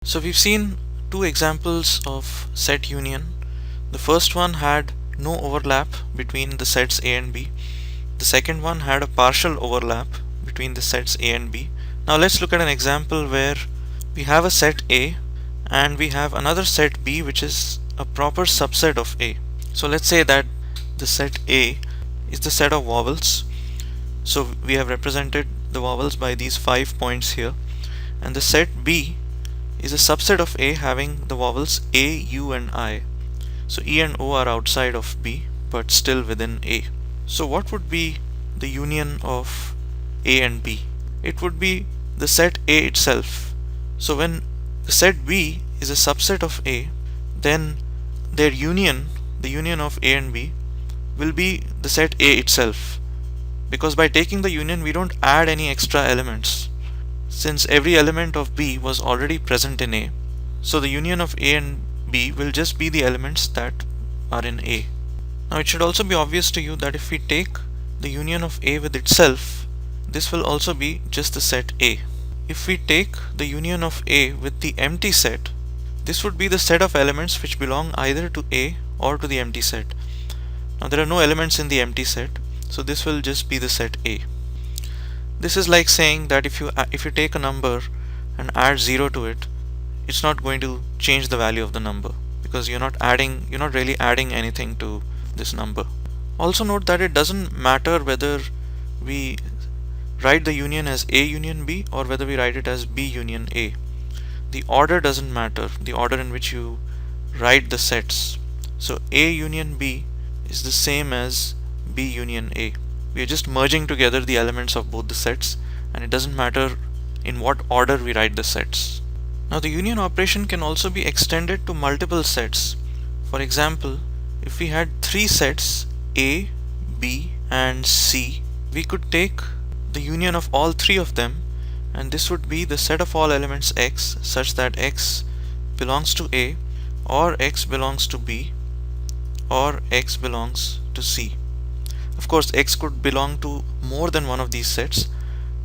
So we've seen two examples of set union. The first one had no overlap between the sets A and B. The second one had a partial overlap between the sets A and B. Now let's look at an example where we have a set A and we have another set B which is a proper subset of A. So let's say that the set A is the set of vowels. So we have represented the vowels by these 5 points here, and the set B is a subset of A having the vowels A, U and I. So E and O are outside of B but still within A. So what would be the union of A and B? It would be the set A itself. So when the set B is a subset of A, then their union, the union of A and B, will be the set A itself, because by taking the union we don't add any extra elements, since every element of B was already present in A. So the union of A and B will just be the elements that are in A. Now it should also be obvious to you that if we take the union of A with itself, this will also be just the set A. If we take the union of A with the empty set, this would be the set of elements which belong either to A or to the empty set. Now there are no elements in the empty set, so this will just be the set A. This is like saying that if you take a number and add 0 to it, it's not going to change the value of the number, because you're not really adding anything to this number. Also note that it doesn't matter whether we write the union as A union B or whether we write it as B union A. The order doesn't matter, the order in which you write the sets. So A union B is the same as B union A. We are just merging together the elements of both the sets, and it doesn't matter in what order we write the sets. Now the union operation can also be extended to multiple sets. For example, if we had 3 sets A, B and C, we could take the union of all 3 of them, and this would be the set of all elements X such that X belongs to A, or X belongs to B, or X belongs to C. Of course, X could belong to more than one of these sets,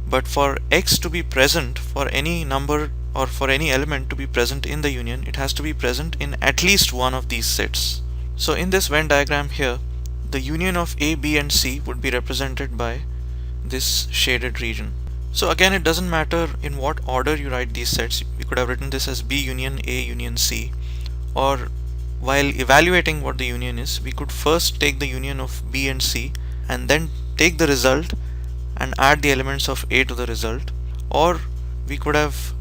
but for X to be present, for any number or for any element to be present in the union, it has to be present in at least one of these sets. So in this Venn diagram here, the union of A, B and C would be represented by this shaded region. So again, it doesn't matter in what order you write these sets. You could have written this as B union A union C, or while evaluating what the union is, we could first take the union of B and C and then take the result and add the elements of A to the result, or we could have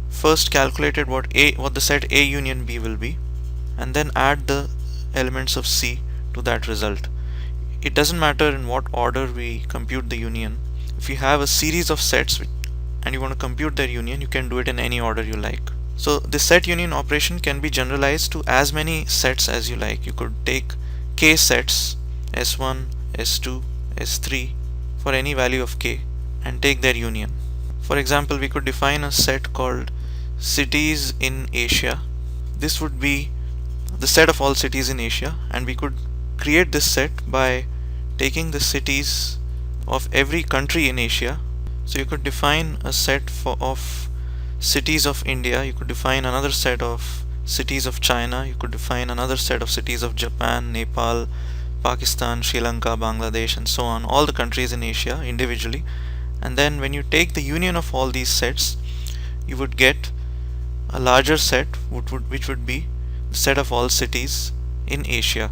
first calculated what the set A union B will be and then add the elements of C to that result. It doesn't matter in what order we compute the union. If you have a series of sets and you want to compute their union, you can do it in any order you like. So the set union operation can be generalized to as many sets as you like. You could take k sets S1, S2, S3 for any value of k and take their union. For example, we could define a set called cities in Asia. This would be the set of all cities in Asia, and we could create this set by taking the cities of every country in Asia. So you could define a set of cities of India, you could define another set of cities of China, you could define another set of cities of Japan, Nepal, Pakistan, Sri Lanka, Bangladesh and so on, all the countries in Asia individually. And then when you take the union of all these sets, you would get a larger set which would be the set of all cities in Asia.